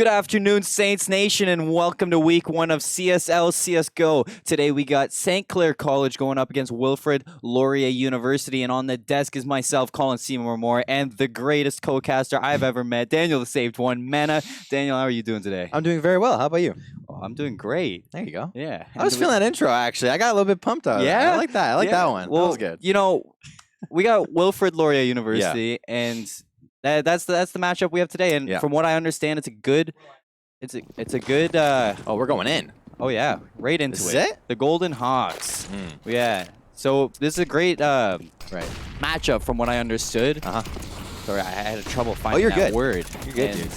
Good afternoon, Saints Nation, and welcome to week 1 of CSL CSGO. Today we got St. Clair College going up against Wilfrid, Laurier University, and on the desk is myself, Colin Seymour Moore, and the greatest co-caster I've ever met, Daniel the Saved One, Mana. Daniel, how are you doing today? I'm doing very well. How about you? Oh, I'm doing great. There you go. Yeah. I was feeling that intro, actually. I got a little bit pumped out of that. I like that. I like that one. Well, that was good. You know, we got Wilfrid, Laurier University, and that's the matchup we have today. And from what I understand, it's a good. Oh, we're going in. Oh yeah, right into Is it. it? The GoldenHawks. Yeah. So this is a great matchup from what I understood. Sorry, I had trouble finding that word. You're good, dude.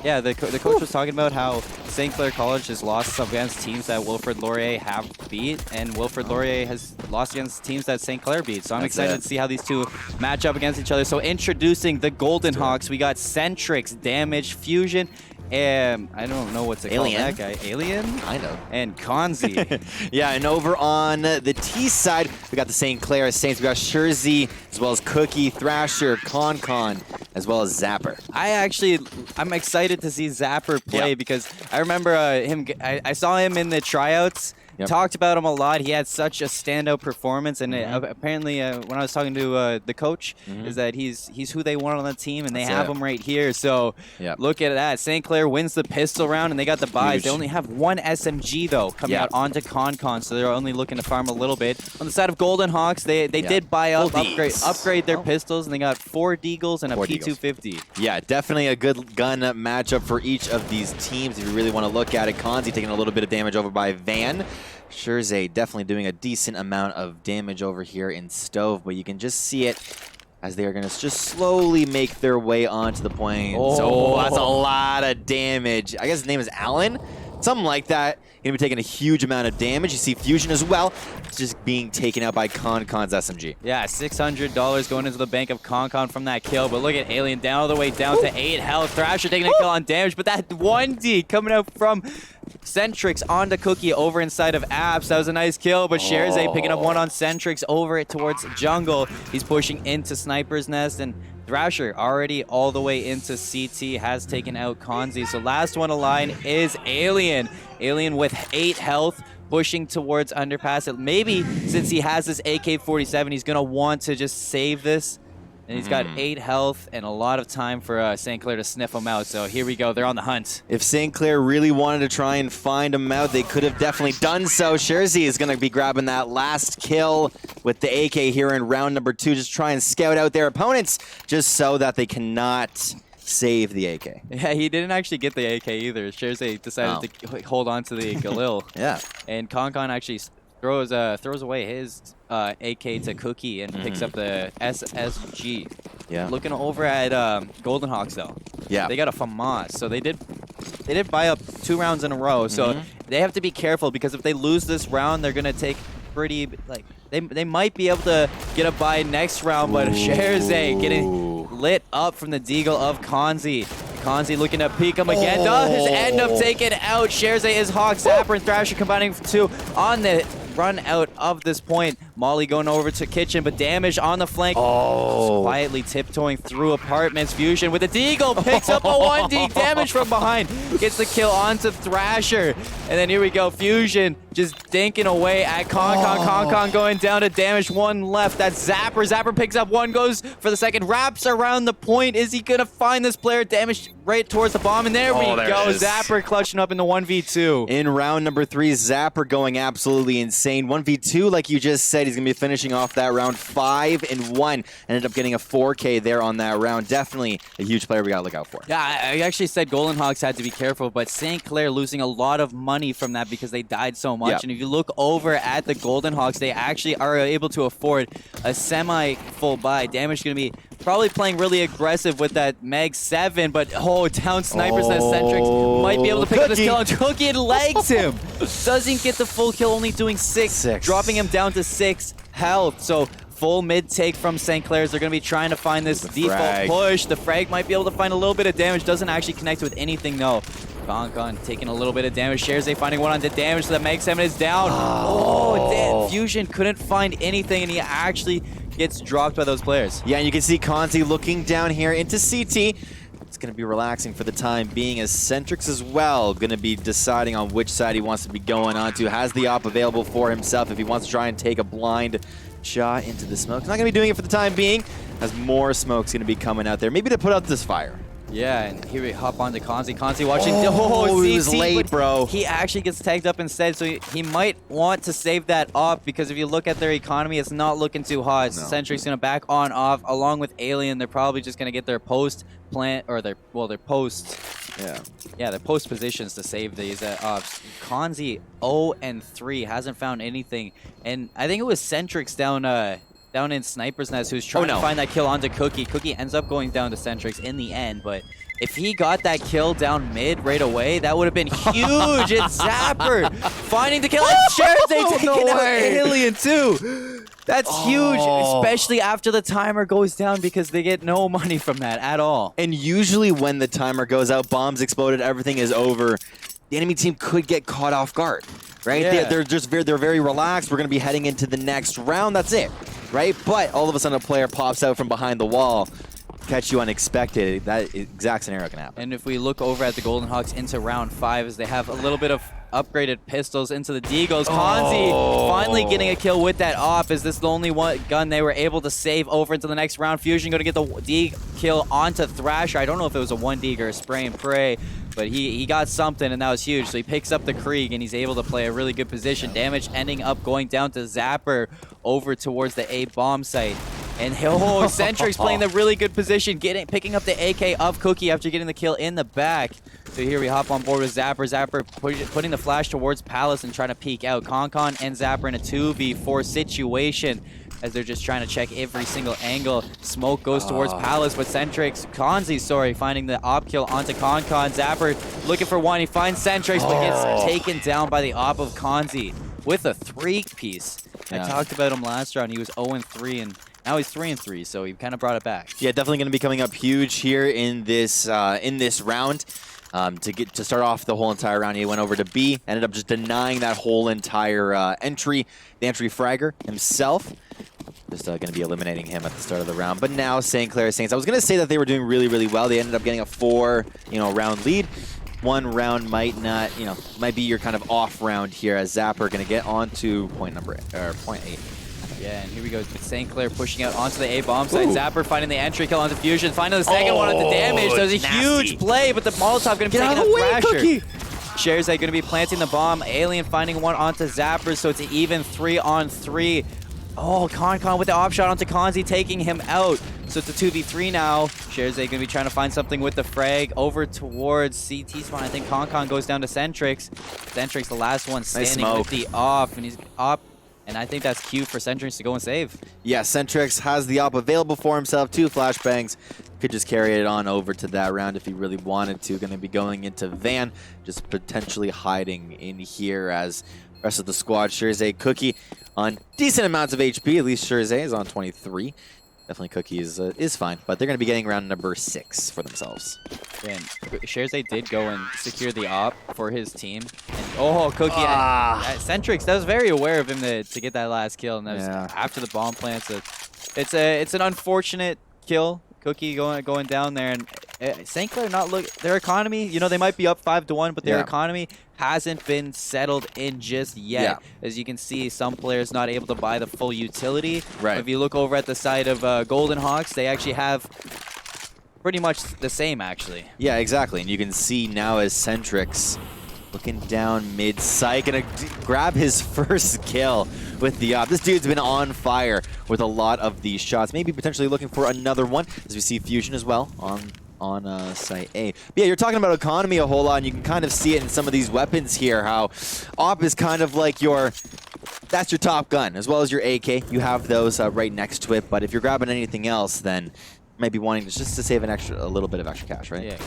Yeah, the coach was talking about how St. Clair College has lost against teams that Wilfrid Laurier have beat, and Wilfrid Laurier has lost against teams that St. Clair beat. So I'm excited to see how these two match up against each other. So introducing the GoldenHawks, we got Centrix, Damage, Fusion, and I don't know what to call that guy. Alien? Kind of. And Konzi. Yeah, and over on the T side, we got the St. Clair Saints. We got Shurzy, as well as Cookie, Thrasher, Con, as well as Zapper. I'm excited to see Zapper play because I remember I saw him in the tryouts. Talked about him a lot. He had such a standout performance, and apparently, when I was talking to the coach, is that he's who they want on the team, and they have him right here. So look at that. St. Clair wins the pistol round, and they got the buys. They only have one SMG though coming out onto Con, so they're only looking to farm a little bit. On the side of GoldenHawks, they did buy up, upgrade their pistols, and they got 4 Deagles and a P250. Yeah, definitely a good gun matchup for each of these teams. If you really want to look at it, Konzi taking a little bit of damage over by Van. Shurzy definitely doing a decent amount of damage over here in Stove, but you can just see it as they are going to just slowly make their way onto the point. So that's a lot of damage. I guess his name is Alan, something like that. Going to be taking a huge amount of damage. You see Fusion as well, just being taken out by Con's SMG. Yeah, $600 going into the bank of Con from that kill, but look at Alien down all the way down to 8 health. Thrasher taking a kill on damage, but that 1D coming out from Centrix onto Cookie over inside of Apps. That was a nice kill, but Shurzy picking up one on Centrix over it towards Jungle. He's pushing into Sniper's Nest, and Thrasher already all the way into CT has taken out Konzi. So last one aligned is Alien. Alien with 8 health, pushing towards Underpass. Maybe since he has this AK-47, he's going to want to just save this. And he's got 8 health and a lot of time for St. Clair to sniff him out. So here we go. They're on the hunt. If St. Clair really wanted to try and find him out, they could have definitely done so. Shurzy is going to be grabbing that last kill with the AK here in round number 2. Just try and scout out their opponents just so that they cannot save the AK. Yeah, he didn't actually get the AK either. Shurzy decided to hold on to the Galil. And Con actually throws away his AK to Cookie and picks up the SSG. Looking over at GoldenHawks though. They got a FAMAS, so they did buy up 2 rounds in a row. So they have to be careful because if they lose this round, they're gonna take pretty they might be able to get a buy next round. But Shurzy getting lit up from the Deagle of Konzi. Konzi looking to peek him again. Does end up taking out. Shurzy is Hawk, Zapper, and Thrasher combining for 2 on the run out of this point. Molly going over to Kitchen, but damage on the flank. Quietly tiptoeing through apartments. Fusion with the Deagle picks up a 1D damage from behind. Gets the kill onto Thrasher. And then here we go. Fusion just dinking away at Con going down to damage. 1 left. That's Zapper. Zapper picks up 1, goes for the second, wraps around the point. Is he going to find this player? Damage right towards the bomb. And there we go. Zapper clutching up in the 1v2. In round number 3, Zapper going absolutely insane. 1v2, like you just said, he's going to be finishing off that round 5-1. Ended up getting a 4K there on that round. Definitely a huge player we got to look out for. Yeah, I actually said GoldenHawks had to be careful, but St. Clair losing a lot of money from that because they died so much. And if you look over at the GoldenHawks, they actually are able to afford a semi-full buy. Damage going to be probably playing really aggressive with that Mag 7, but down Sniper's Nest. Centrix might be able to pick up this kill, and Cookie legs him. Doesn't get the full kill, only doing 6, dropping him down to 6 health. So full mid take from St. Clair's. They're going to be trying to find this default push. The frag might be able to find a little bit of damage. Doesn't actually connect with anything though. Con taking a little bit of damage. Shurzy finding one on the damage, so that Mag 7 is down. Damn. Fusion couldn't find anything, and he actually gets dropped by those players. Yeah, and you can see Konzi looking down here into CT. it's going to be relaxing for the time being, as Centrix as well going to be deciding on which side he wants to be going on to. Has the op available for himself if he wants to try and take a blind shot into the smoke. He's not going to be doing it for the time being, as more smoke's going to be coming out there. Maybe to put out this fire. Yeah, and here we hop on to Kanzi. Kanzi watching. He was late, bro. He actually gets tagged up instead, so he might want to save that op, because if you look at their economy, it's not looking too hot. No. Centric's going to back on off, along with Alien. They're probably just going to get their post plant, or their post. Yeah, their post positions to save these ops. Kanzi 0-3, hasn't found anything, and I think it was Centrix down in Sniper's Nest who's trying to find that kill onto Cookie. Cookie ends up going down to Centrix in the end, but if he got that kill down mid right away, that would have been huge. It's Zapper finding the kill. They taking out Alien too. That's huge, especially after the timer goes down, because they get no money from that at all. And usually when the timer goes out, bombs exploded, everything is over, the enemy team could get caught off guard, right? Yeah. They're very relaxed. We're going to be heading into the next round. That's it, right? But all of a sudden a player pops out from behind the wall, catch you unexpected. That exact scenario can happen. And if we look over at the GoldenHawks into round 5, as they have a little bit of upgraded pistols into the Deagles. Kanzi finally getting a kill with that op. Is this the only one gun they were able to save over into the next round? Fusion going to get the Deag kill onto Thrasher. I don't know if it was a 1 Deag or a spray and pray, but he got something, and that was huge. So he picks up the Krieg, and he's able to play a really good position. Damage ending up going down to Zapper over towards the A bomb site. And Centric's playing the really good position, picking up the AK of Cookie after getting the kill in the back. So here we hop on board with Zapper. Zapper putting the flash towards Palace and trying to peek out. Concon and Zapper in a 2v4 situation, as they're just trying to check every single angle. Smoke goes towards Palace, but Kanzi, finding the op kill onto Concon. Zapper looking for one. He finds Centrix, but gets taken down by the op of Kanzi with a 3-piece. I talked about him last round. He was 0-3, and now he's 3-3, so he kind of brought it back. Yeah, definitely going to be coming up huge here in this round. To start off the whole entire round, he went over to B, ended up just denying that whole entire entry. The entry fragger himself, just going to be eliminating him at the start of the round. But now Clair Saints, I was going to say that they were doing really, really well. They ended up getting a 4-round lead. One round might be your kind of off round here, as Zapper going to get on to point 8. Yeah, and here we go. Clair pushing out onto the A bomb site. Zapper finding the entry kill onto Fusion, finding the second one onto Damage. That was a huge play, but the Molotov going to be taking out Thrasher. Sherzai going to be planting the bomb. Alien finding one onto Zapper, so it's an even 3-on-3. Concon with the op shot onto Kanzi, taking him out. So it's a 2v3 now. Sherzai going to be trying to find something with the frag over towards CT spawn. I think Concon goes down to Centrix. Centrix, the last one standing with the off, and he's op. And I think that's cue for Centrix to go and save. Yeah, Centrix has the op available for himself. 2 flashbangs. Could just carry it on over to that round if he really wanted to. Going to be going into Van, just potentially hiding in here, as the rest of the squad. Sherzai, Cookie on decent amounts of HP. At least Sherzai is on 23. Definitely Cookie is fine, but they're going to be getting round number 6 for themselves. And Sherzai did go and secure the op for his team. And Cookie, Centrix, that was very aware of him to get that last kill, and that was after the bomb plant. So it's an unfortunate kill. Cookie going down there, and Clair their economy, they might be up 5-1, but their economy hasn't been settled in just yet. As you can see, some players not able to buy the full utility. Right. If you look over at the side of GoldenHawks, they actually have pretty much the same, actually. Yeah, exactly. And you can see now as Centrix looking down mid-site, gonna grab his first kill with the op. This dude's been on fire with a lot of these shots. Maybe potentially looking for another one, as we see Fusion as well on site A. But yeah, you're talking about economy a whole lot, and you can kind of see it in some of these weapons here, how op is kind of like that's your top gun, as well as your AK. You have those right next to it, but if you're grabbing anything else, then might be wanting just to save a little bit of extra cash, right? Yeah.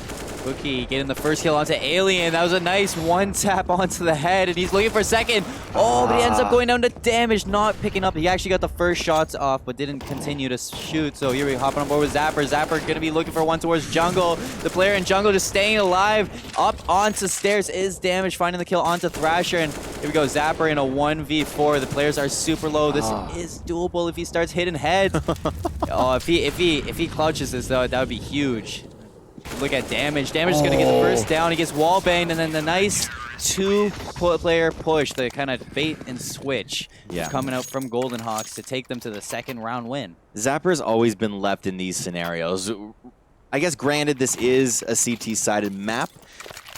Cookie getting the first kill onto Alien. That was a nice one tap onto the head, and he's looking for a second. But he ends up going down to Damage, not picking up. He actually got the first shots off, but didn't continue to shoot. So here we hopping on board with Zapper. Zapper going to be looking for one towards Jungle. The player in Jungle just staying alive. Up onto stairs is Damage, finding the kill onto Thrasher. And here we go, Zapper in a 1v4. The players are super low. This is doable if he starts hitting head. If he clutches this, though, that would be huge. Look at Damage. Damage is going to get the first down. He gets wall banged, and then the nice two-player push, the kind of bait and switch coming out from GoldenHawks to take them to the second round win. Zapper's always been left in these scenarios. I guess granted this is a CT-sided map,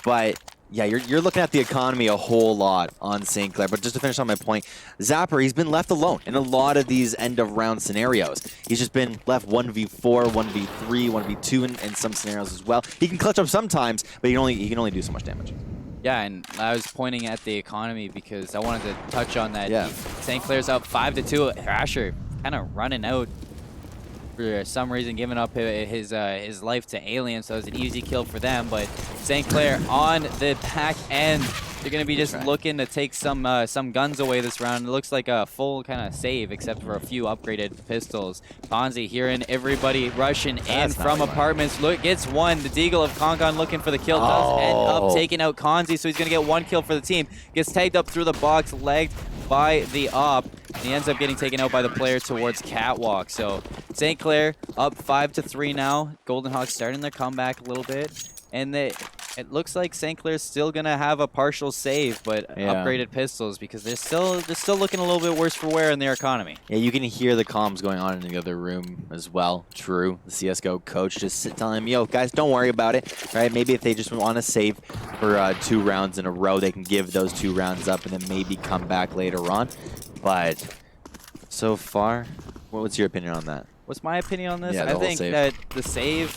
but yeah, you're looking at the economy a whole lot on St. Clair. But just to finish on my point, Zapper, he's been left alone in a lot of these end-of-round scenarios. He's just been left 1v4, 1v3, 1v2 in some scenarios as well. He can clutch up sometimes, but he can only do so much damage. Yeah, and I was pointing at the economy because I wanted to touch on that. Yeah. St. Clair's up 5-2. Thrasher kind of running out for some reason, giving up his life to Alien, so it was an easy kill for them. But St. Clair on the back end, they're going to be just looking to take some guns away this round. It looks like a full kind of save, except for a few upgraded pistols. Ponzi hearing everybody rushing in from apartments. Look, gets one. The Deagle of Kongon looking for the kill. Does end up taking out Konzi, so he's going to get one kill for the team. Gets tagged up through the box, legged by the op. And he ends up getting taken out by the player towards Catwalk. So St. Clair up 5-3 now. GoldenHawks starting their comeback a little bit. And it looks like St. Clair's still going to have a partial save, but upgraded pistols because they're still looking a little bit worse for wear in their economy. Yeah, you can hear the comms going on in the other room as well. True, the CSGO coach just telling him, yo, guys, don't worry about it. Right? Maybe if they just want to save for 2 rounds in a row, they can give those 2 rounds up and then maybe come back later on. But so far, what's your opinion on that? What's my opinion on this? I think that the save,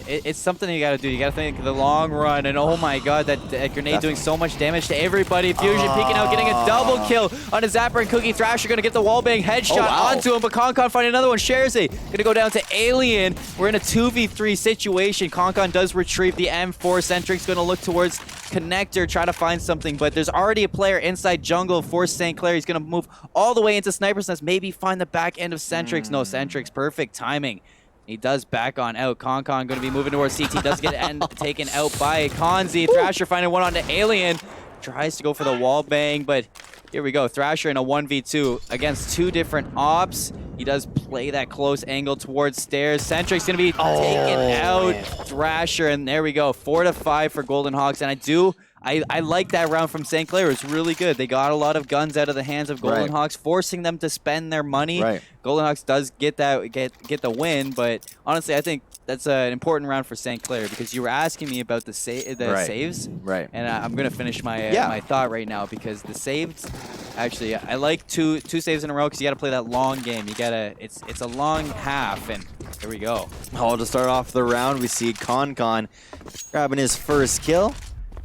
it's something you got to do. You got to think the long run, and oh my god, that grenade doing so much damage to everybody. Fusion peeking out, getting a double kill on a Zapper and Cookie. Thrasher going to get the wallbang headshot onto him, but Konkon finding another one. Sharzy going to go down to Alien. We're in a 2v3 situation. Konkon does retrieve the M4. Centric's going to look towards Connector, try to find something, but there's already a player inside jungle for St. Clair. He's going to move all the way into Sniper's Nest, maybe find the back end of Centric's. No, Centric's perfect timing. He does back on out. Konkon going to be moving towards CT, does get taken out by Konzi. Thrasher finding one onto Alien. Tries to go for the wall bang, but here we go. Thrasher in a 1v2 against 2 different ops. He does play that close angle towards stairs. Centric's going to be taken out. Thrasher, and there we go. 4-5 for GoldenHawks, and I like that round from St. Clair. It's really good. They got a lot of guns out of the hands of GoldenHawks, forcing them to spend their money. GoldenHawks does get the win, but honestly, I think that's an important round for St. Clair because you were asking me about the saves. And I'm going to finish my my thought right now because the saves, actually, I like two saves in a row because you got to play that long game. You got to, it's a long half, and here we go. To start off the round, we see Konkon grabbing his first kill.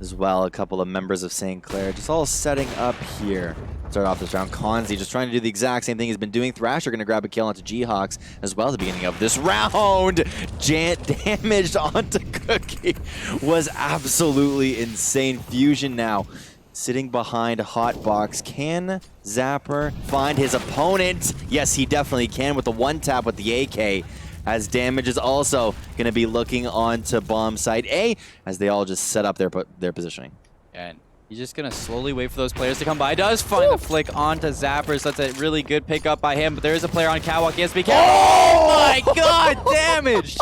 As well, a couple of members of St. Clair just all setting up here. Start off this round. Konzi just trying to do the exact same thing he's been doing. Thrasher going to grab a kill onto GHawks as well at the beginning of this round. Damaged onto Cookie was absolutely insane. Fusion now sitting behind a hotbox. Can Zapper find his opponent? Yes, he definitely can with the one tap with the AK. As Damage is also going to be looking on to bomb site A as they all just set up their positioning. And he's just going to slowly wait for those players to come by. Does find the flick onto Zapper, so that's a really good pickup by him. But there is a player on Catwalk. He has to be careful. Oh my god, Damage!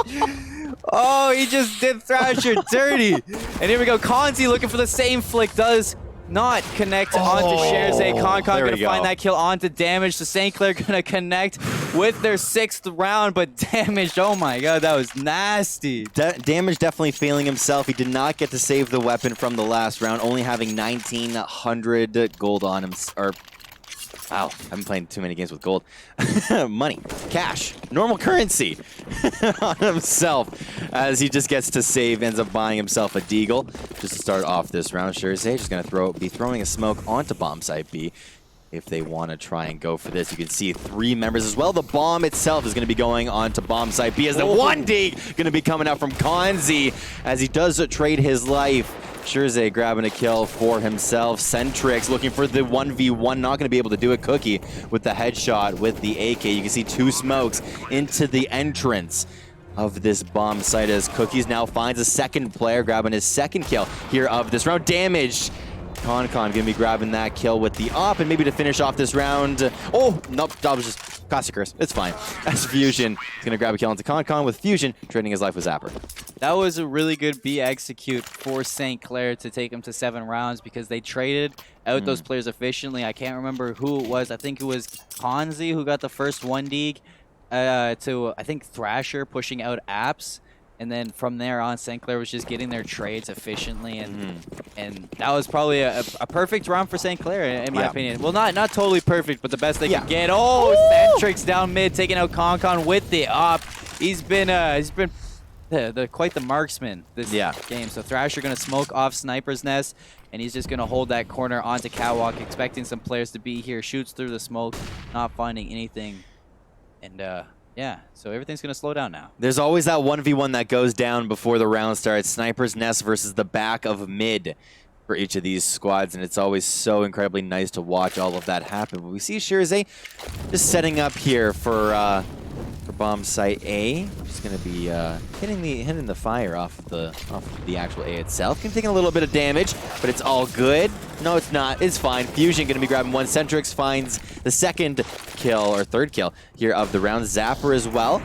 Oh, he just did Thrasher dirty. And here we go. Konzi looking for the same flick. Does not connect onto Sharzy. Konkon going to find that kill onto Damage. So St. Clair going to connect with their 6th round, but Damage, oh my god, that was nasty. Damage definitely failing himself. He did not get to save the weapon from the last round, only having 1,900 gold on him. Wow, I've been playing too many games with gold. Money, cash, normal currency on himself as he just gets to save, ends up buying himself a Deagle just to start off this round. Sharzy just going to be throwing a smoke onto bomb site B if they want to try and go for this. You can see 3 members as well. The bomb itself is going to be going on to bomb site B as the 1D going to be coming out from Konzi as he does trade his life. Sharzy grabbing a kill for himself. Centrix looking for the 1v1. Not going to be able to do it. Cookie with the headshot with the AK. You can see 2 smokes into the entrance of this bomb site as Cookies now finds a second player grabbing his 2nd kill here of this round. Damaged. Konkon going to be grabbing that kill with the op and maybe to finish off this round. Oh, nope. That was just Caustic Curse, it's fine. As Fusion is going to grab a kill onto Concon with Fusion trading his life with Zapper. That was a really good B execute for St. Clair to take him to 7 rounds because they traded out those players efficiently. I can't remember who it was. I think it was Konzi who got the first 1D to, I think, Thrasher pushing out Apps. And then from there on, St. Clair was just getting their trades efficiently, and that was probably a perfect round for St. Clair, in my opinion. Well, not totally perfect, but the best they could get. Oh, Centrix down mid, taking out Concon with the op. He's been quite the marksman this game. So Thrasher gonna smoke off Sniper's Nest, and he's just gonna hold that corner onto Catwalk, expecting some players to be here. Shoots through the smoke, not finding anything, and yeah, so everything's going to slow down now. There's always that 1v1 that goes down before the round starts. Sniper's Nest versus the back of mid for each of these squads, and it's always so incredibly nice to watch all of that happen. But we see Shirzay just setting up here for bomb site A. Just going to be hitting the fire off the actual A itself. Taking a little bit of damage, but it's all good. No, it's not. It's fine. Fusion going to be grabbing one. Centrix finds the second kill, or third kill here of the round. Zapper as well.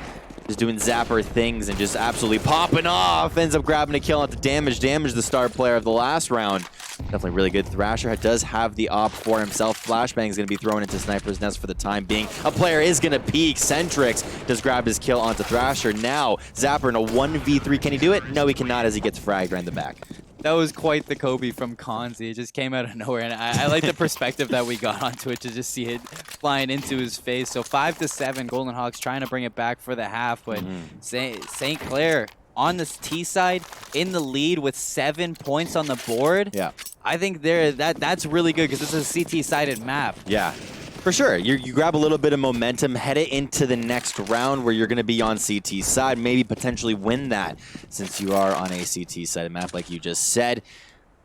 Just doing Zapper things and just absolutely popping off. Ends up grabbing a kill at the damage the star player of the last round. Definitely really good. Thrasher does have the op for himself. Flashbang is going to be thrown into Sniper's Nest for the time being. A player is going to peek. Centrix does grab his kill onto Thrasher. Now, Zapper in a 1v3. Can he do it? No, he cannot as he gets fragged right in the back. That was quite the Kobe from Konzi. It just came out of nowhere, and I like the perspective that we got onto it to just see it flying into his face. So 5-7, GoldenHawks trying to bring it back for the half, but St. Clair on this T side in the lead with 7 points on the board. Yeah, I think that's really good because this is a CT-sided map. Yeah. For sure. You grab a little bit of momentum, head it into the next round where you're going to be on CT side, maybe potentially win that since you are on a CT sided map like you just said.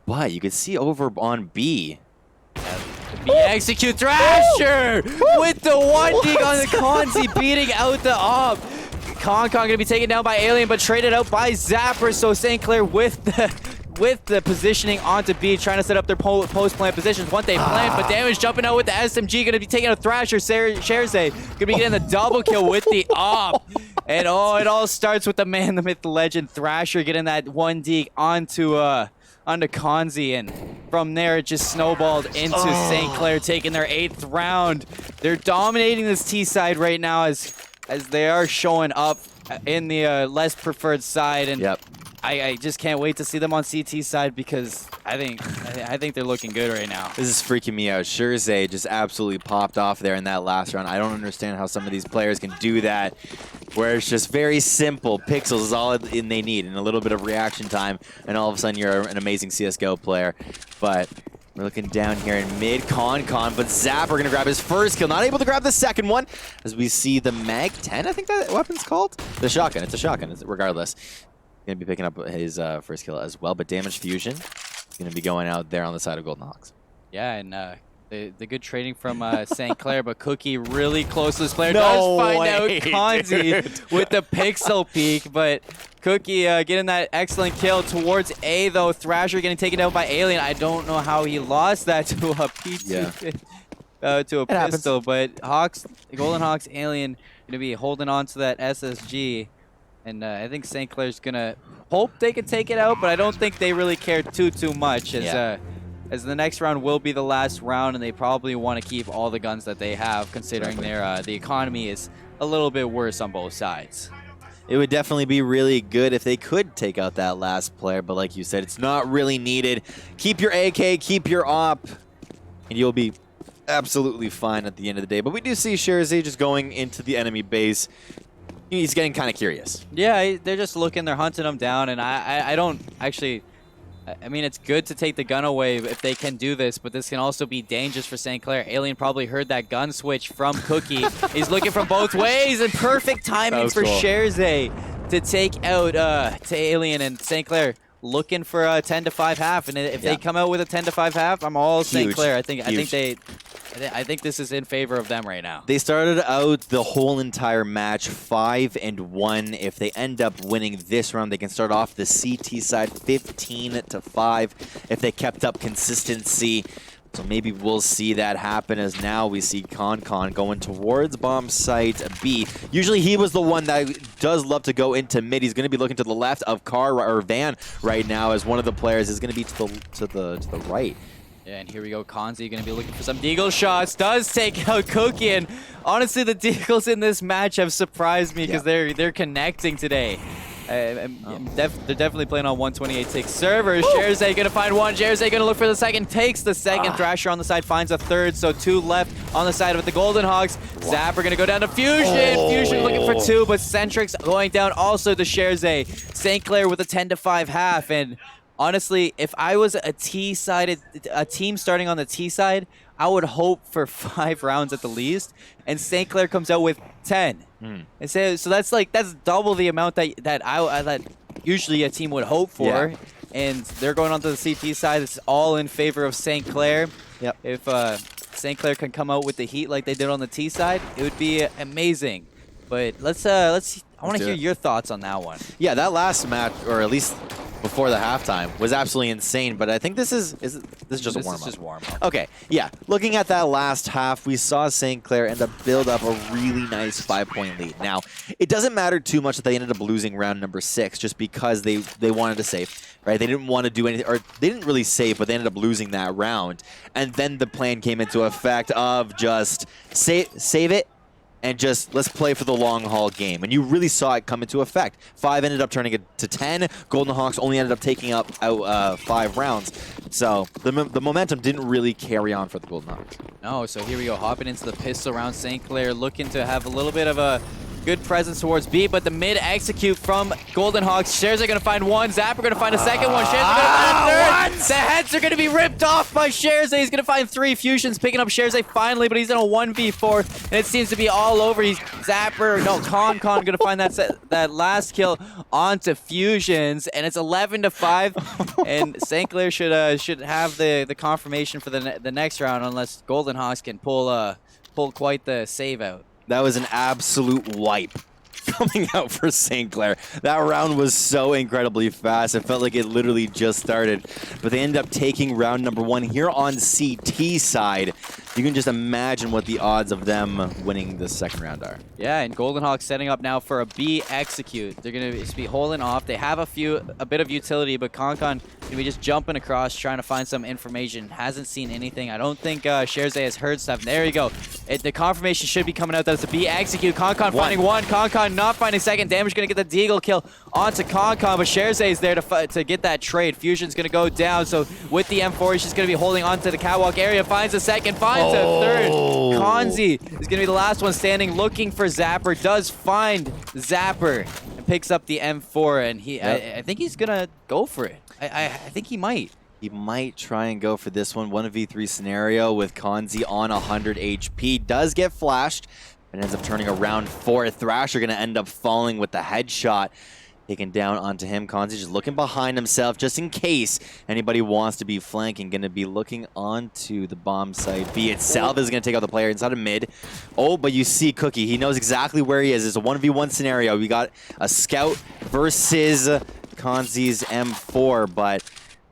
But you can see over on B. B execute Thrasher with the 1D on the Konzi beating out the op. Concon going to be taken down by Alien but traded out by Zapper. So St. Clair with the positioning onto B, trying to set up their post-plant positions. Once they plant, but damage jumping out with the SMG, going to be taking out Thrasher. Shirzay going to be getting the double kill with the op. And oh, it all starts with the man, the myth, the legend, Thrasher getting that 1D onto Konzi, and from there it just snowballed into St. Clair taking their 8th round. They're dominating this T side right now as they are showing up in the less preferred side, and I just can't wait to see them on CT side because I think they're looking good right now. This is freaking me out. Shirzay just absolutely popped off there in that last round. I don't understand how some of these players can do that, where it's just very simple. Pixels is all they need, and a little bit of reaction time, and all of a sudden you're an amazing CSGO player. But we're looking down here in mid, Concon, but Zapper going to grab his first kill. Not able to grab the second one, as we see the Mag 10, I think that weapon's called? The shotgun. It's a shotgun, regardless. Going to be picking up his first kill as well, but Damage Fusion is going to be going out there on the side of GoldenHawks. Yeah, and the good trading from St. Clair, but Cookie really close to this player. Does find out Konzi with the pixel peek, but Cookie getting that excellent kill towards A, though. Thrasher getting taken out by Alien. I don't know how he lost that to a P2, to a pistol, but GoldenHawks, Alien going to be holding on to that SSG. And I think St. Clair's going to hope they can take it out, but I don't think they really care too much as the next round will be the last round, and they probably want to keep all the guns that they have, considering the economy is a little bit worse on both sides. It would definitely be really good if they could take out that last player, but like you said, it's not really needed. Keep your AK, keep your op, and you'll be absolutely fine at the end of the day. But we do see Shirzay just going into the enemy base. He's getting kind of curious. Yeah, they're just looking, they're hunting him down, and I don't actually... I mean, it's good to take the gun away if they can do this, but this can also be dangerous for St. Clair. Alien probably heard that gun switch from Cookie. He's looking from both ways, and perfect timing for Shirzay to take out to Alien, and St. Clair looking for a 10-5 half. And if they come out with a 10-5 half, I'm all St. Clair. I think this is in favor of them right now. They started out the whole entire match 5-1. If they end up winning this round, they can start off the CT side 15-5 if they kept up consistency. So maybe we'll see that happen, as now we see Con going towards bomb site B. Usually he was the one that does love to go into mid. He's going to be looking to the left of Van right now, as one of the players is going to be to the right. Yeah, and here we go. Kanzi going to be looking for some deagle shots. Does take out Cookie, and honestly, the deagles in this match have surprised me because they're connecting today. They're definitely playing on 128 tick server. Jersey gonna find one. Jersey gonna look for the second. Takes the second. Thrasher on the side finds a third. So 2 left on the side of the GoldenHawks. Zapper gonna go down to Fusion. Fusion looking for 2, but Centric's going down also to Jersey. St. Clair with a 10-5 half. And honestly, if I was a team starting on the T side, I would hope for 5 rounds at the least, and St. Clair comes out with 10. And so that's double the amount that usually a team would hope for. Yeah. And they're going onto the CT side. It's all in favor of St. Clair. Yep. If St. Clair can come out with the heat like they did on the T side, it would be amazing. But I want to hear your thoughts on that one. Yeah, that last match, or at least before the halftime, was absolutely insane. But I think this is just a warm-up. This is just warm-up. Okay, yeah. Looking at that last half, we saw St. Clair end up build up a really nice 5-point lead. Now, it doesn't matter too much that they ended up losing round number 6, just because they wanted to save, right? They didn't want to do anything, or they didn't really save, but they ended up losing that round. And then the plan came into effect of just save it, and just let's play for the long haul game. And you really saw it come into effect. 5 ended up turning it to 10. GoldenHawks only ended up taking out 5 rounds. So the momentum didn't really carry on for the GoldenHawks. No, so here we go, hopping into the pistol round. St. Clair looking to have a little bit of a good presence towards B, but the mid execute from GoldenHawks. Shares are going to find one. Zapper going to find a second one. Shares are going to find a third. The heads are going to be ripped off by Shares. He's going to find 3. Fusion's picking up Shares finally, but he's in a 1v4, and it seems to be all over. Con going to find that last kill onto Fusions, and it's 11-5, and St. Clair should have the confirmation for the next round, unless GoldenHawks can pull quite the save out. That was an absolute wipe coming out for St. Clair. That round was so incredibly fast. It felt like it literally just started. But they ended up taking round number 1 here on CT side. You can just imagine what the odds of them winning the second round are. Yeah, and GoldenHawks setting up now for a B execute. They're going to be holding off. They have a bit of utility, but Con going to be just jumping across, trying to find some information. Hasn't seen anything. I don't think Sherze has heard stuff. There you go. The confirmation should be coming out that it's a B execute. Con finding one. Con not finding second. Damage going to get the deagle kill onto Con, but Sherze is there to get that trade. Fusion's going to go down, so with the M4, he's just going to be holding onto the catwalk area. Finds a second, finds a third. Kanzi is going to be the last one standing, looking for Zapper. Does find Zapper and picks up the M4, and I think he's going to go for it. I think he might. He might try and go for this one. 1v3 scenario with Kanzi on 100 HP. Does get flashed and ends up turning around for it. Thrasher going to end up falling with the headshot. Taken down onto him. Kanzi just looking behind himself just in case anybody wants to be flanking. Going to be looking onto the bomb site. B itself is going to take out the player inside of mid. Oh, but you see Cookie. He knows exactly where he is. It's a 1v1 scenario. We got a scout versus Kanzi's M4, but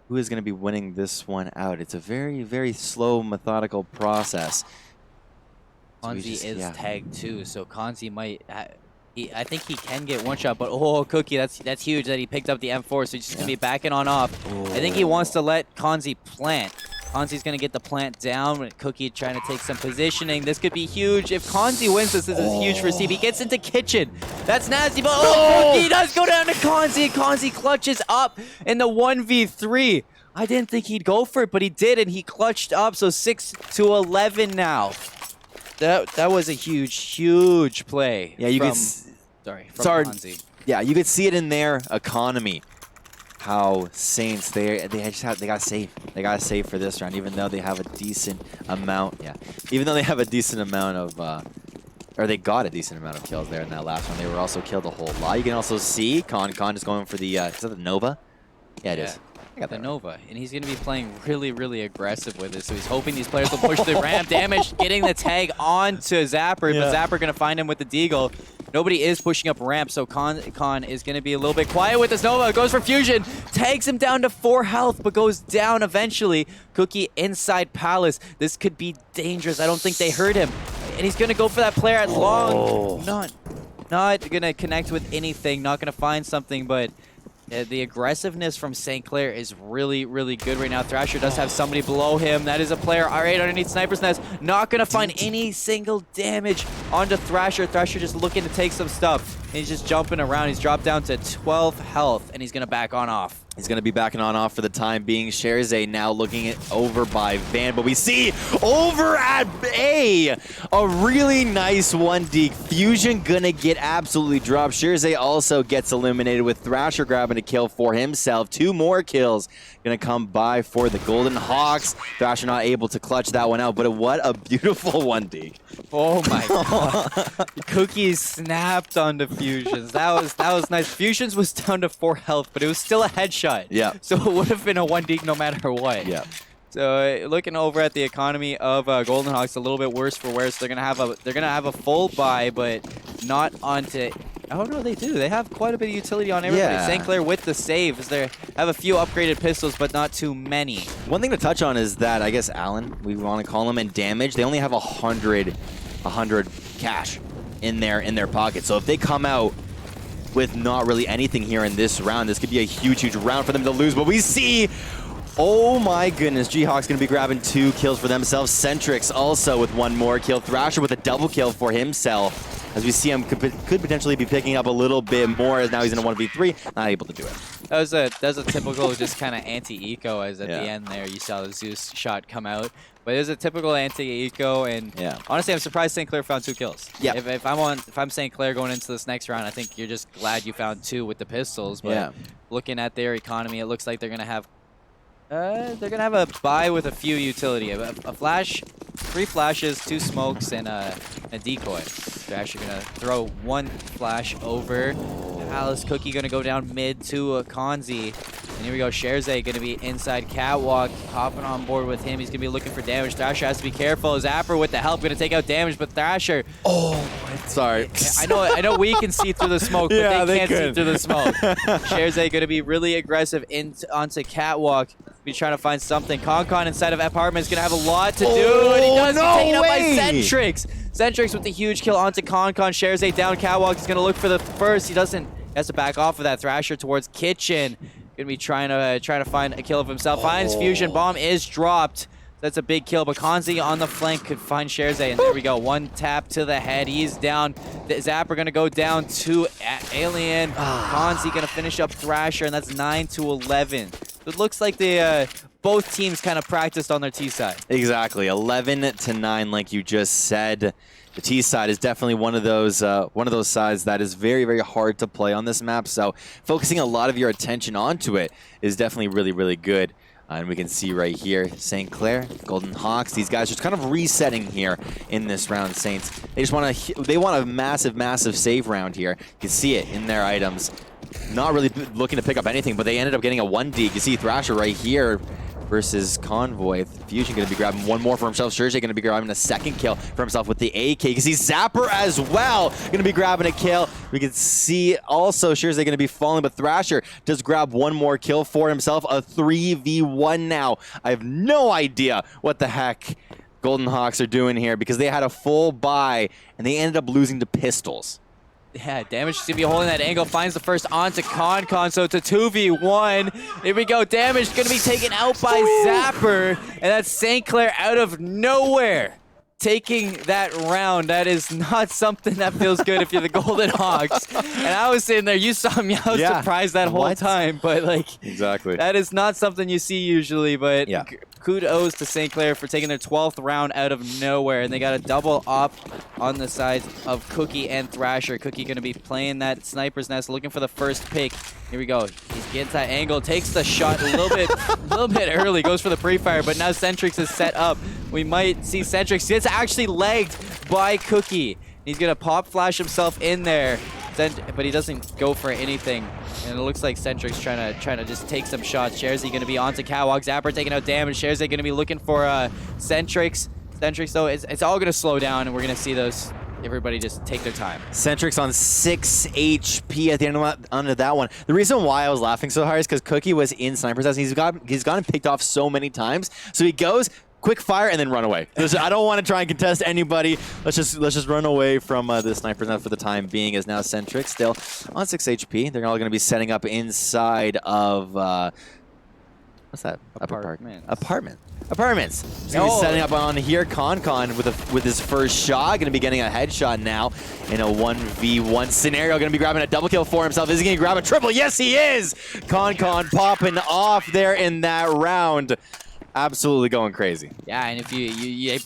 who is going to be winning this one out? It's a very, very slow, methodical process. Kanzi is tagged too, so Kanzi might... I think he can get one shot, but Cookie, that's huge that he picked up the M4, so he's just going to be backing on off. I think he wants to let Kanzi plant. Kanzi's going to get the plant down. Cookie trying to take some positioning. This could be huge. If Kanzi wins this is huge for Steve. He gets into kitchen. That's nasty, but Cookie does go down to Kanzi. Kanzi clutches up in the 1v3. I didn't think he'd go for it, but he did, and he clutched up, so 6-11 now. That was a huge play. Yeah, you could. Kanzi. Yeah, you could see it in their economy. How Saints they gotta save. They gotta save for this round, even though they have a decent amount. Yeah, even though they have a decent amount of, or they got a decent amount of kills there in that last one. They were also killed a whole lot. You can also see Con is going for the is that the Nova? Yeah, it is. I got the Nova, and he's going to be playing really aggressive with it, so he's hoping these players will push the ramp. Damage, getting the tag onto Zapper, but Zapper going to find him with the deagle. nobody is pushing up ramp, so Con is going to be a little bit quiet with this Nova. Goes for Fusion, takes him down to 4 health, but goes down eventually. Cookie inside Palace. This could be dangerous. I don't think they heard him. And he's going to go for that player at long. Not going to connect with anything, not going to find something, but the aggressiveness from St. Clair is really, really good right now. Thrasher does have somebody below him. That is a player. All right, underneath Sniper's Nest. Not going to find any single damage onto Thrasher. Thrasher just looking to take some stuff. And he's just jumping around. He's dropped down to 12 health, and he's going to back on off. He's going to be backing on off for the time being. Sherzay now looking it over by Van, but we see over at A, a really nice 1D. Fusion going to get absolutely dropped. Sherzay also gets eliminated with Thrasher grabbing a kill for himself. 2 more kills going to come by for the GoldenHawks. Thrasher not able to clutch that one out, but what a beautiful 1D. Oh my god. Cookies snapped onto Fusions. That was nice. Fusions was down to 4 health, but it was still a headshot. Yeah. So it would have been a 1D no matter what. Yeah. So looking over at the economy of GoldenHawks, a little bit worse for wear. So they're gonna have a full buy, but not onto. Oh no, they do. They have quite a bit of utility on everybody. Yeah. St. Clair with the saves. They have a few upgraded pistols, but not too many. One thing to touch on is that I guess Allen, we want to call him, and damage. They only have 100 cash in their pocket. So if they come out with not really anything here in this round, this could be a huge round for them to lose. But we see, oh my goodness, G-Hawk's going to be grabbing 2 kills for themselves. Centrix also with 1 more kill. Thrasher with a double kill for himself. As we see him could potentially be picking up a little bit more, as now he's in a 1v3, not able to do it. That was a typical just kind of anti-eco, as at the end there you saw the Zeus shot come out. But it was a typical anti-eco, and honestly, I'm surprised St. Clair found 2 kills. Yeah. If I'm St. Clair going into this next round, I think you're just glad you found 2 with the pistols. But looking at their economy, it looks like they're gonna have a buy with a few utility. A flash, 3 flashes, 2 smokes, and a decoy. They're actually gonna throw 1 flash over. Palace Cookie gonna go down mid to Kanzi. And here we go, Sherzay gonna be inside Catwalk, hopping on board with him. He's gonna be looking for damage. Thrasher has to be careful. Zapper with the help gonna take out damage, but Thrasher. Sorry. I know we can see through the smoke, but they can't see through the smoke. Sherzay gonna be really aggressive onto Catwalk. Be trying to find something. Con inside of Apartment is going to have a lot to do. And he does get taken out by Centrix. Centrix with the huge kill onto Con. Sherzay down. Catwalk is going to look for the first. He doesn't. He has to back off of that. Thrasher towards Kitchen. Going to be trying to find a kill of himself. Finds Fusion. Bomb is dropped. That's a big kill, but Kanzi on the flank could find Sherzay, and there we go. 1 tap to the head. He's down. The Zapper going to go down to Alien. Kanzi going to finish up Thrasher, and that's 9-11. It looks like they both teams kind of practiced on their T side. Exactly, 11-9, like you just said. The T side is definitely one of those sides that is very hard to play on this map. So focusing a lot of your attention onto it is definitely really good. And we can see right here, St. Clair, GoldenHawks, these guys just kind of resetting here in this round. Saints, they want a massive save round here. You can see it in their items. Not really looking to pick up anything, but they ended up getting a 1D. You can see Thrasher right here versus Convoy. Fusion going to be grabbing 1 more for himself. Sherzay going to be grabbing a 2nd kill for himself with the AK. You can see Zapper as well going to be grabbing a kill. We can see also Sherzay going to be falling, but Thrasher does grab 1 more kill for himself. A 3v1 now. I have no idea what the heck GoldenHawks are doing here, because they had a full buy and they ended up losing to pistols. Yeah, Damage is going to be holding that angle. Finds the first onto Con, so it's a 2v1. Here we go. Damage going to be taken out by Zapper. And that's St. Clair out of nowhere taking that round. That is not something that feels good if you're the GoldenHawks. And I was sitting there. You saw me. I was surprised that whole time. But, like, that is not something you see usually. But kudos to St. Clair for taking their 12th round out of nowhere. And they got a double up on the sides of Cookie and Thrasher. Cookie going to be playing that Sniper's Nest, looking for the first pick. Here we go. He gets that angle, takes the shot a little bit early, goes for the pre-fire, but now Centrix is set up. We might see Centrix. It's actually legged by Cookie. He's going to pop flash himself in there, but he doesn't go for anything. And it looks like Centrix trying to just take some shots. Sherzay going to be onto Catwalk. Zapper taking out damage. Sherzay going to be looking for Centrix. Centrix, though, it's all going to slow down, and we're going to see those everybody just take their time. Centric's on 6 HP at the end of that one. The reason why I was laughing so hard is because Cookie was in sniper's nest. He's gotten picked off so many times. So he goes, quick fire, and then run away. I don't want to try and contest anybody. Let's just run away from the sniper's nest for the time being, as now Centric still on 6 HP. They're all going to be setting up inside of... what's that? Apartments. He's going to be setting up on here. Con with his first shot. Going to be getting a headshot now in a 1v1 scenario. Going to be grabbing a double kill for himself. Is he going to grab a triple? Yes, he is! Con popping off there in that round. Absolutely going crazy. Yeah, and if they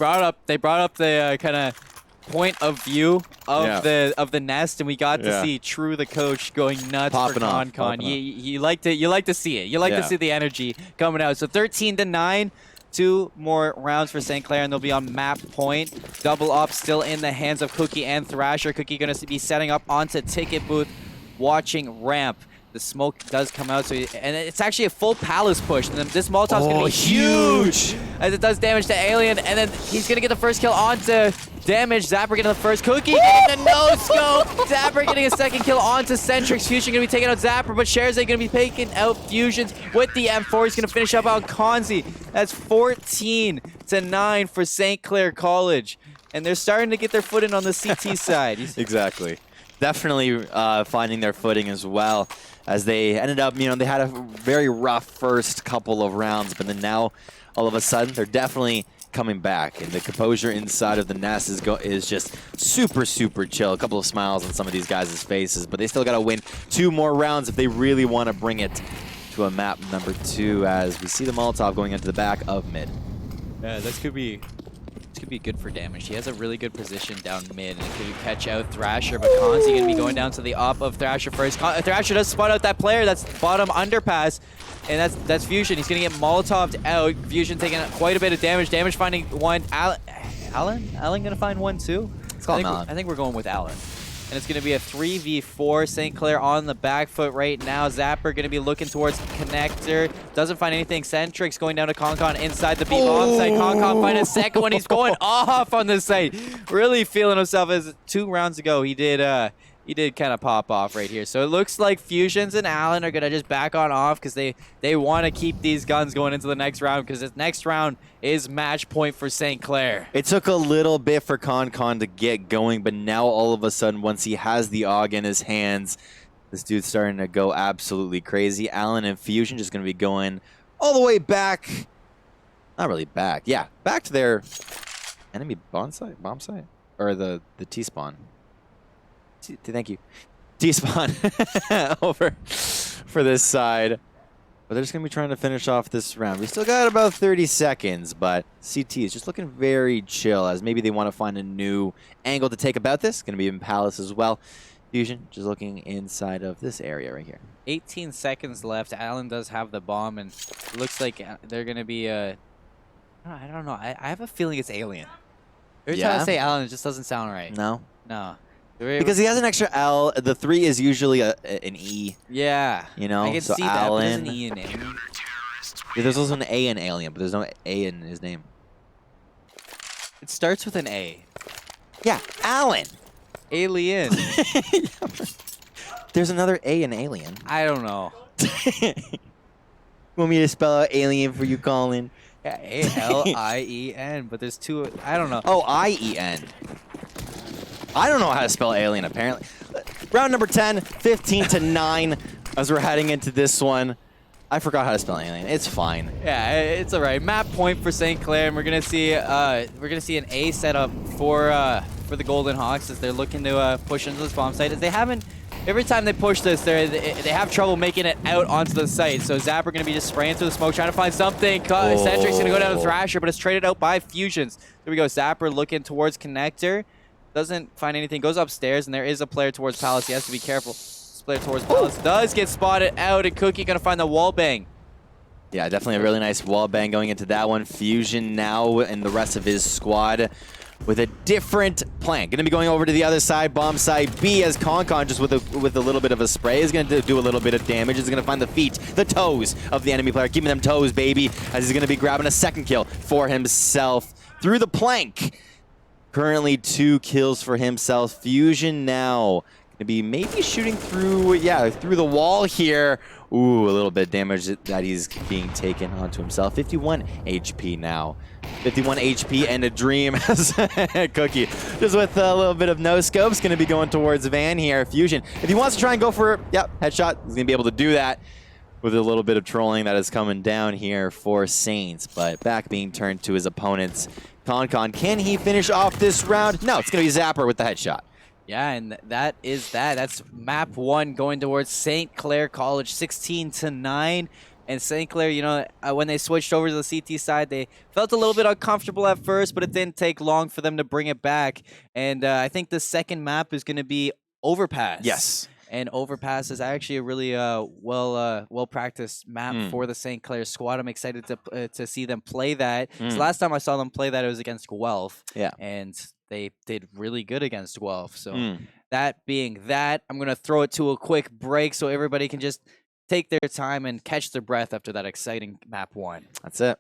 brought up the kind of point of view of the nest, and we got to see True the coach going nuts popping for Con. You like to see it. You like to see the energy coming out. So 13-9. 2 more rounds for St. Clair, and they'll be on map point. Double up still in the hands of Cookie and Thrasher. Cookie going to be setting up onto ticket booth, watching ramp. The smoke does come out, and it's actually a full palace push. And then this Molotov's going to be huge as it does damage to Alien, and then he's going to get the first kill onto Damage. Zapper getting the first. Cookie getting the no-scope. Zapper getting a second kill onto Centrix. Fusion going to be taking out Zapper, but Sherzay going to be taking out Fusions with the M4. He's going to finish up on Konzi. That's 14-9 for St. Clair College, and they're starting to get their foot in on the CT side. Exactly. Definitely finding their footing as well, as they ended up, they had a very rough first couple of rounds, but then now all of a sudden they're definitely coming back, and the composure inside of the nest is just super, super chill. A couple of smiles on some of these guys' faces, but they still got to win 2 more rounds if they really want to bring it to a map number 2, as we see the Molotov going into the back of mid. Yeah, this could be good for damage. He has a really good position down mid, and it could catch out Thrasher, but Konzi going to be going down to the op of Thrasher first. Thrasher does spot out that player. That's bottom underpass, and that's Fusion. He's going to get Molotoved out. Fusion taking quite a bit of damage. Damage finding one. Allen going to find one too? I think we're going with Allen. And it's going to be a 3v4. St. Clair on the back foot right now. Zapper going to be looking towards Connector. Doesn't find anything. Centrix going down to Concon inside the B bomb site. Concon find a second one. He's going off on this site. Really feeling himself, as 2 rounds ago he did kind of pop off right here. So it looks like Fusions and Allen are going to just back on off, because they want to keep these guns going into the next round, because this next round is match point for St. Clair. It took a little bit for Concon to get going, but now all of a sudden, once he has the AUG in his hands, this dude's starting to go absolutely crazy. Allen and Fusion just going to be going all the way back. Not really back. Yeah, back to their enemy bomb site? Or the T-spawn. Thank you. T-spawn over for this side. But they're just going to be trying to finish off this round. We still got about 30 seconds, but CT is just looking very chill, as maybe they want to find a new angle to take about this. Going to be in Palace as well. Fusion just looking inside of this area right here. 18 seconds left. Allen does have the bomb, and it looks like they're going to be I don't know. I have a feeling it's Alien. Every time I say Allen, it just doesn't sound right. No? No. Because he has an extra L. The 3 is usually an E. Yeah. You know? I can see that, but there's an E in it. Yeah, there's also an A in Alien, but there's no A in his name. It starts with an A. Yeah, Allen. Alien. There's another A in Alien. I don't know. Want me to spell out Alien for you, Colin? Yeah, A-L-I-E-N, but there's 2. I don't know. Oh, I-E-N. I don't know how to spell Alien, apparently. Round number 10, 15-9, as we're heading into this one. I forgot how to spell Alien. It's fine. Yeah, it's all right. Map point for St. Clair, and we're gonna see an A setup for the GoldenHawks, as they're looking to push into this bomb site. As they haven't, every time they push this, they have trouble making it out onto the site. So Zapper gonna be just spraying through the smoke, trying to find something. Centric's gonna go down to Thrasher, but it's traded out by Fusions. There we go. Zapper looking towards Connector. Doesn't find anything, goes upstairs, and there is a player towards Palace. He has to be careful. This player towards Palace does get spotted out, and Cookie gonna find the wall bang. Yeah, definitely a really nice wall bang going into that one. Fusion now and the rest of his squad with a different plan. Gonna be going over to the other side, bomb side B, as Concon just with a little bit of a spray is gonna do a little bit of damage. Is gonna find the feet, the toes of the enemy player, keeping them toes, baby, as he's gonna be grabbing a second kill for himself through the plank. Currently 2 kills for himself. Fusion now going to be maybe shooting through, yeah, through the wall here. Ooh, a little bit of damage that he's being taken onto himself. 51 HP now. 51 HP and a dream as Cookie. Just with a little bit of no scopes, going to be going towards Van here. Fusion, if he wants to try and go for, yep, headshot, he's going to be able to do that with a little bit of trolling that is coming down here for Saints. But back being turned to his opponents. Concon, can he finish off this round? No, it's going to be Zapper with the headshot. Yeah, and that is that. That's map 1 going towards St. Clair College, 16-9. And St. Clair, you know, when they switched over to the CT side, they felt a little bit uncomfortable at first, but it didn't take long for them to bring it back. And I think the second map is going to be Overpass. Yes. And Overpass is actually a really well-practiced map for the St. Clair squad. I'm excited to see them play that. So last time I saw them play that, it was against Guelph. Yeah. And they did really good against Guelph. So that being that, I'm going to throw it to a quick break so everybody can just take their time and catch their breath after that exciting map 1. That's it.